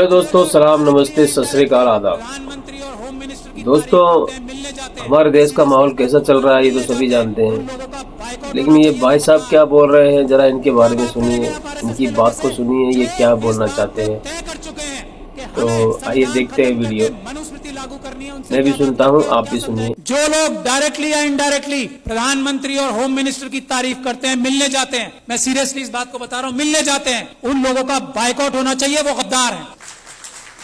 Hello दोस्तों, सलाम, नमस्ते, सत श्री अकाल, आदाब। दोस्तों, हमारे देश का माहौल कैसा चल रहा है ये तो सभी जानते हैं, लेकिन ये भाई साहब क्या बोल रहे हैं, जरा इनके बारे में सुनिए, इनकी बात को सुनिए, ये क्या बोलना चाहते हैं। तो आइए देखते हैं वीडियो। मैं भी सुनता हूँ, आप भी सुनिए। जो लोग डायरेक्टली या इनडायरेक्टली प्रधानमंत्री और होम मिनिस्टर की तारीफ करते हैं, मिलने जाते हैं, मैं सीरियसली इस बात को बता रहा हूं, मिलने जाते हैं, उन लोगों का बायकॉट होना चाहिए, वो गद्दार हैं।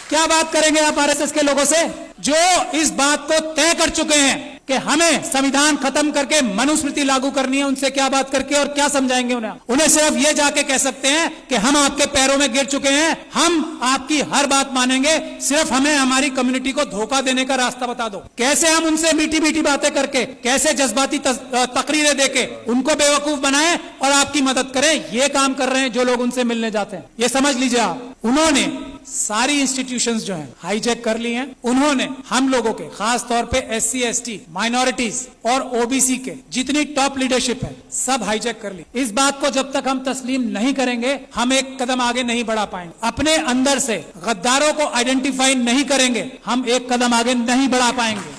क्या बात करेंगे आप आरएसएस के लोगों से जो इस बात को तय कर चुके हैं कि हमें संविधान खत्म करके मनुस्मृति लागू करनी है? उनसे क्या बात करके और क्या समझाएंगे उन्हें सिर्फ ये जाके कह सकते हैं कि हम आपके पैरों में गिर चुके हैं, हम आपकी हर बात मानेंगे, सिर्फ हमें हमारी कम्युनिटी को धोखा देने का रास्ता बता दो। कैसे हम उनसे मीठी मीठी बातें करके, कैसे जज्बाती तकरीरें देके उनको बेवकूफ बनाएं और आपकी मदद करें, ये काम कर रहे हैं जो लोग उनसे मिलने जाते हैं। ये समझ लीजिए आप, उन्होंने सारी इंस्टीट्यूशंस जो हैं हाईजैक कर ली हैं। उन्होंने हम लोगों के, खास तौर पे एससी एसटी, माइनॉरिटीज और ओबीसी के जितनी टॉप लीडरशिप है सब हाईजैक कर ली। इस बात को जब तक हम तस्लीम नहीं करेंगे, हम एक कदम आगे नहीं बढ़ा पाएंगे। अपने अंदर से गद्दारों को आइडेंटिफाई नहीं करेंगे, हम एक कदम आगे नहीं बढ़ा पाएंगे।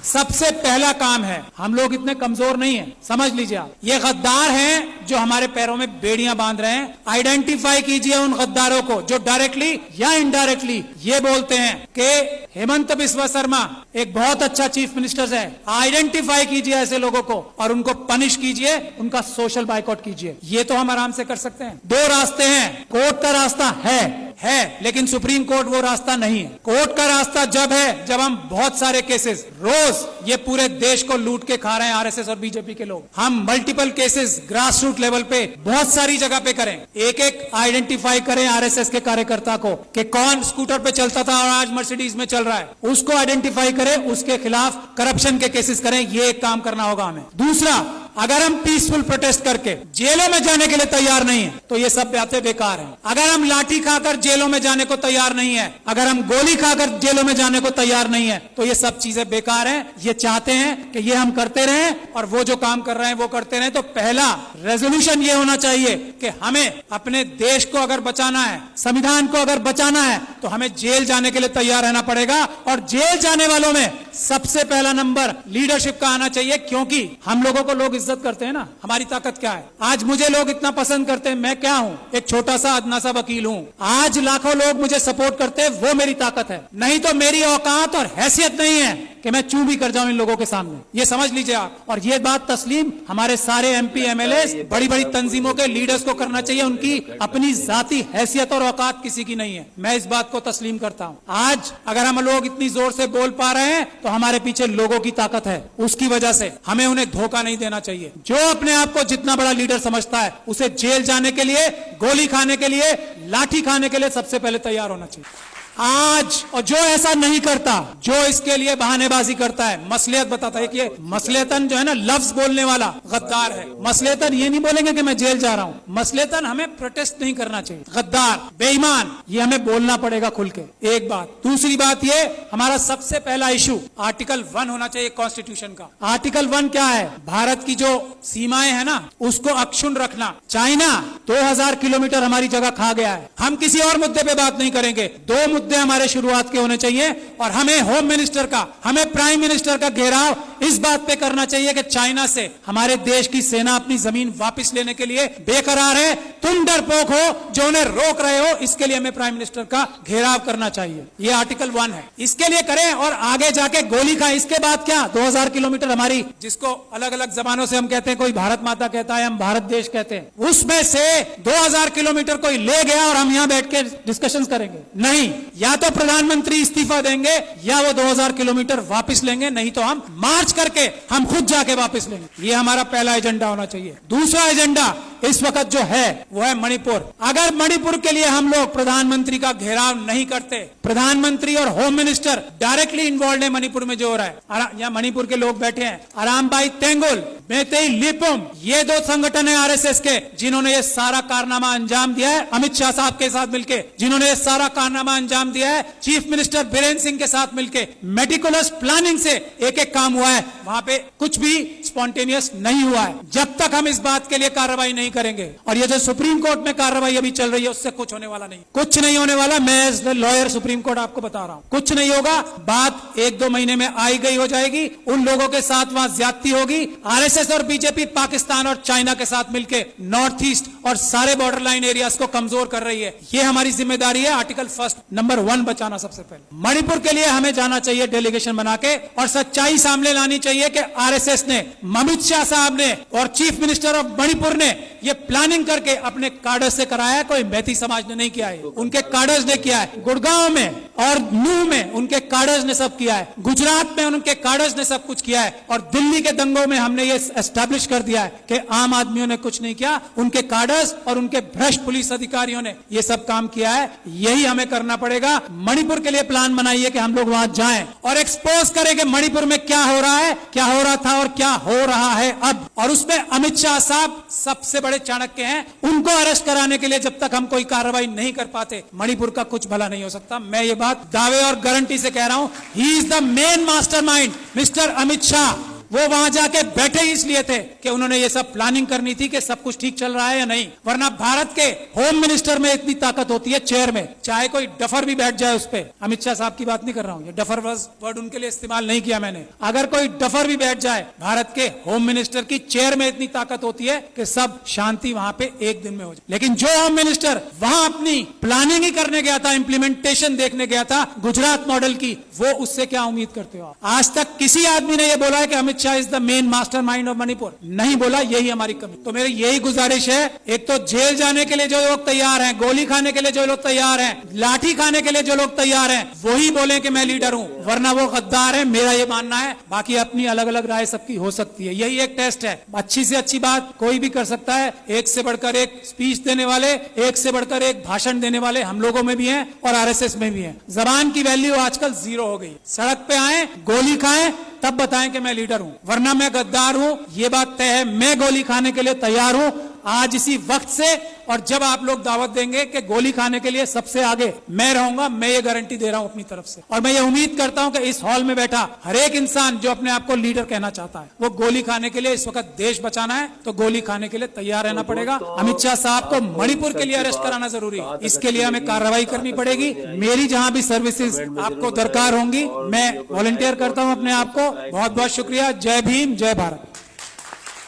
सबसे पहला काम है, हम लोग इतने कमजोर नहीं हैं, समझ लीजिए आप, ये गद्दार हैं जो हमारे पैरों में बेड़ियां बांध रहे हैं। आइडेंटिफाई कीजिए उन गद्दारों को जो डायरेक्टली या इनडायरेक्टली ये बोलते हैं कि हेमंत बिस्वा शर्मा एक बहुत अच्छा चीफ मिनिस्टर है। आइडेंटिफाई कीजिए ऐसे लोगों को और उनको पनिश कीजिए, उनका सोशल बाइकआउट कीजिए। ये तो हम आराम से कर सकते हैं। दो रास्ते हैं, कोर्ट का रास्ता है, लेकिन सुप्रीम कोर्ट वो रास्ता नहीं है। कोर्ट का रास्ता जब है जब हम बहुत सारे केसेस, रोज ये पूरे देश को लूट के खा रहे हैं आरएसएस और बीजेपी के लोग, हम multiple cases grass root level पे बहुत सारी जगह पे करें, एक एक आइडेंटिफाई करें आरएसएस के कार्यकर्ता को कि कौन स्कूटर पे चलता था और आज मर्सिडीज में चल रहा है, उसको आइडेंटिफाई करें, उसके खिलाफ करप्शन के केसेस करें। ये एक काम करना होगा हमें। दूसरा, अगर हम पीसफुल प्रोटेस्ट करके जेलों में जाने के लिए तैयार नहीं है तो ये सब बातें बेकार हैं। अगर हम लाठी खाकर जेलों में जाने को तैयार नहीं है, अगर हम गोली खाकर जेलों में जाने को तैयार नहीं है तो ये सब चीजें बेकार हैं। ये चाहते हैं कि ये हम करते रहें और वो जो काम कर रहे हैं वो करते रहें। तो पहला रेजोल्यूशन ये होना चाहिए कि हमें अपने देश को अगर बचाना है, संविधान को अगर बचाना है तो हमें जेल जाने के लिए तैयार रहना पड़ेगा। और जेल जाने वालों में सबसे पहला नंबर लीडरशिप का आना चाहिए, क्योंकि हम लोगों को लोग इज्जत करते हैं ना, हमारी ताकत क्या है। आज मुझे लोग इतना पसंद करते हैं, मैं क्या हूं, एक छोटा सा अदना सा वकील हूं। आज लाखों लोग मुझे सपोर्ट करते हैं, वो मेरी ताकत है। नहीं तो मेरी औकात और हैसियत नहीं है कि मैं चू भी कर जाऊं इन लोगों के सामने। ये समझ लीजिए आप। और ये बात तस्लीम हमारे सारे एमपी एमएलए, बड़ी बड़ी तंजीमों के लीडर्स को करना चाहिए। उनकी अपनी जाती हैसियत और औकात किसी की नहीं है, मैं इस बात को तस्लीम करता हूं। आज अगर हम लोग इतनी जोर से बोल पा रहे हैं तो हमारे पीछे लोगों की ताकत है, उसकी वजह से हमें उन्हें धोखा नहीं देना चाहिए। जो अपने आप को जितना बड़ा लीडर समझता है उसे जेल जाने के लिए, गोली खाने के लिए, लाठी खाने के लिए सबसे पहले तैयार होना चाहिए आज। और जो ऐसा नहीं करता, जो इसके लिए बहानेबाजी करता है, मसलियत बताता है कि ये मसलियतन जो है ना, लफ्ज बोलने वाला गद्दार है। मसलियतन ये नहीं बोलेंगे कि मैं जेल जा रहा हूं, मसलियतन हमें प्रोटेस्ट नहीं करना चाहिए। गद्दार, बेईमान, ये हमें बोलना पड़ेगा खुल के, एक बात। दूसरी बात, ये हमारा सबसे पहला इशू आर्टिकल 1 होना चाहिए कॉन्स्टिट्यूशन का। आर्टिकल 1 क्या है? भारत की जो सीमाएं है ना उसको अक्षुण्ण रखना। चाइना 2000 किलोमीटर हमारी जगह खा गया है। हम किसी और मुद्दे पे बात नहीं करेंगे, दो मुद्दे हमारे शुरुआत के होने चाहिए। और हमें होम मिनिस्टर का, हमें प्राइम मिनिस्टर का घेराव इस बात पे करना चाहिए कि चाइना से हमारे देश की सेना अपनी जमीन वापस लेने के लिए बेकरार है। तुम डरपोक हो जो उन्हें रोक रहे हो, इसके लिए हमें प्राइम मिनिस्टर का घेराव करना चाहिए। ये आर्टिकल 1 है, इसके लिए करें। और आगे जाके गोली खाएं। इसके बाद क्या, 2000 किलोमीटर हमारी, जिसको अलग अलग जबानों से हम कहते हैं, कोई भारत माता कहता है, हम भारत देश कहते हैं, उसमें से 2000 किलोमीटर कोई ले गया और हम यहां बैठ के डिस्कशन करेंगे? नहीं, या तो प्रधानमंत्री इस्तीफा देंगे या वो 2000 किलोमीटर वापस लेंगे, नहीं तो हम मार्च करके हम खुद जाके वापस लेंगे। ये हमारा पहला एजेंडा होना चाहिए। दूसरा एजेंडा इस वक्त जो है वो है मणिपुर। अगर मणिपुर के लिए हम लोग प्रधानमंत्री का घेराव नहीं करते, प्रधानमंत्री और होम मिनिस्टर डायरेक्टली इन्वॉल्व है मणिपुर में जो हो रहा है, यहाँ मणिपुर के लोग बैठे हैं, अरामबाई तेंगुल, मेतेई लिपुम, ये दो संगठन है आरएसएस के जिन्होंने ये सारा कारनामा अंजाम दिया है, अमित शाह साहब के साथ मिलकर जिन्होंने ये सारा कारनामा अंजाम दिया है, चीफ मिनिस्टर बीरेन सिंह के साथ मिलकर मेटिकुलस प्लानिंग से एक एक काम हुआ है। वहां पे कुछ भी स्पॉन्टेनियस नहीं हुआ है। जब तक हम इस बात के लिए कार्रवाई नहीं करेंगे, और ये जो सुप्रीम कोर्ट में कार्रवाई अभी चल रही है उससे कुछ होने वाला नहीं, कुछ नहीं होने वाला। मैं एज लॉयर सुप्रीम कोर्ट आपको बता रहा हूं, कुछ नहीं होगा। बात 1-2 महीने में आई गई हो जाएगी। उन लोगों के साथ वहां ज्यादती होगी। आरएसएस और बीजेपी पाकिस्तान और चाइना के साथ मिलकर नॉर्थ ईस्ट और सारे बॉर्डर लाइन एरियाज को कमजोर कर रही है। ये हमारी जिम्मेदारी है। आर्टिकल 1 नंबर 1 बचाना सबसे पहले। मणिपुर के लिए हमें जाना चाहिए डेलीगेशन बना के, और सच्चाई सामने लानी चाहिए कि आरएसएस ने, अमित शाह साहब ने और चीफ मिनिस्टर ऑफ मणिपुर ने ये प्लानिंग करके अपने कार्डर्स से कराया है। कोई मैती समाज ने नहीं किया है, उनके कार्डर्स ने किया है। गुड़गांव में और नूह में उनके कार्डर्स ने सब किया है। गुजरात में उनके कार्डर्स ने सब कुछ किया है। और दिल्ली के दंगों में हमने ये एस्टैब्लिश कर दिया है कि आम आदमियों ने कुछ नहीं किया, उनके कार्डर्स और उनके भ्रष्ट पुलिस अधिकारियों ने ये सब काम किया है। यही हमें करना पड़ेगा। मणिपुर के लिए प्लान बनाइए कि हम लोग वहां जाएं और एक्सपोज करें कि मणिपुर में क्या हो रहा है, क्या हो रहा था और क्या हो रहा है अब। और उसमें अमित शाह साहब सबसे बड़े चाणक्य हैं। उनको अरेस्ट कराने के लिए जब तक हम कोई कार्रवाई नहीं कर पाते, मणिपुर का कुछ भला नहीं हो सकता। मैं ये बात दावे और गारंटी से कह रहा हूं। He is the main mastermind, mister Amit Shah. वो वहां जाके बैठे ही इसलिए थे कि उन्होंने ये सब प्लानिंग करनी थी कि सब कुछ ठीक चल रहा है या नहीं। वरना भारत के होम मिनिस्टर में इतनी ताकत होती है, चेयर में, चाहे कोई डफर भी बैठ जाए उस पे। अमित शाह साहब की बात नहीं कर रहा हूं, ये डफर वर्ड उनके लिए इस्तेमाल नहीं किया मैंने। अगर कोई डफर भी बैठ जाए, भारत के होम मिनिस्टर की चेयर में इतनी ताकत होती है कि सब शांति वहां पे एक दिन में हो जाए। लेकिन जो होम मिनिस्टर वहां अपनी प्लानिंग ही करने गया था, इंप्लीमेंटेशन देखने गया था गुजरात मॉडल की, वो उससे क्या उम्मीद करते हो? आज तक किसी आदमी ने यह बोला है कि Amit Shah is the main mastermind of Manipur? नहीं बोला। यही हमारी कमी। तो मेरी यही गुजारिश है, एक तो जेल जाने के लिए जो लोग तैयार हैं, गोली खाने के लिए जो लोग तैयार हैं, लाठी खाने के लिए जो लोग तैयार हैं, वही बोले कि मैं लीडर हूं, वरना वो गद्दार है। मेरा ये मानना है। बाकी अपनी अलग अलग राय सबकी हो सकती है। यही एक टेस्ट है। अच्छी से अच्छी बात कोई भी कर सकता है। एक से बढ़कर एक स्पीच देने वाले, एक से बढ़कर एक भाषण देने वाले हम लोगों में भी हैं और आरएसएस में भी हैं। जबान की वैल्यू आजकल 0 हो गई। सड़क पे आए, गोली खाएं, तब बताएं कि मैं लीडर हूं, वरना मैं गद्दार हूं। ये बात तय है। मैं गोली खाने के लिए तैयार हूं आज इसी वक्त से। और जब आप लोग दावत देंगे कि गोली खाने के लिए सबसे आगे मैं रहूंगा, मैं ये गारंटी दे रहा हूं अपनी तरफ से। और मैं ये उम्मीद करता हूं कि इस हॉल में बैठा हर एक इंसान जो अपने आप को लीडर कहना चाहता है, वो गोली खाने के लिए, इस वक्त देश बचाना है तो गोली खाने के लिए तैयार रहना पड़ेगा। अमित शाह साहब को मणिपुर के लिए अरेस्ट कराना जरूरी है। इसके लिए हमें कार्रवाई करनी पड़ेगी। मेरी जहां भी सर्विसेज आपको दरकार होंगी, मैं वॉलंटियर करता हूं अपने आप को। बहुत बहुत शुक्रिया। जय भीम, जय Bharat.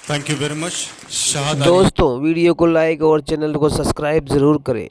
Thank you very much. दोस्तों वीडियो को लाइक और चैनल को सब्सक्राइब जरूर करें।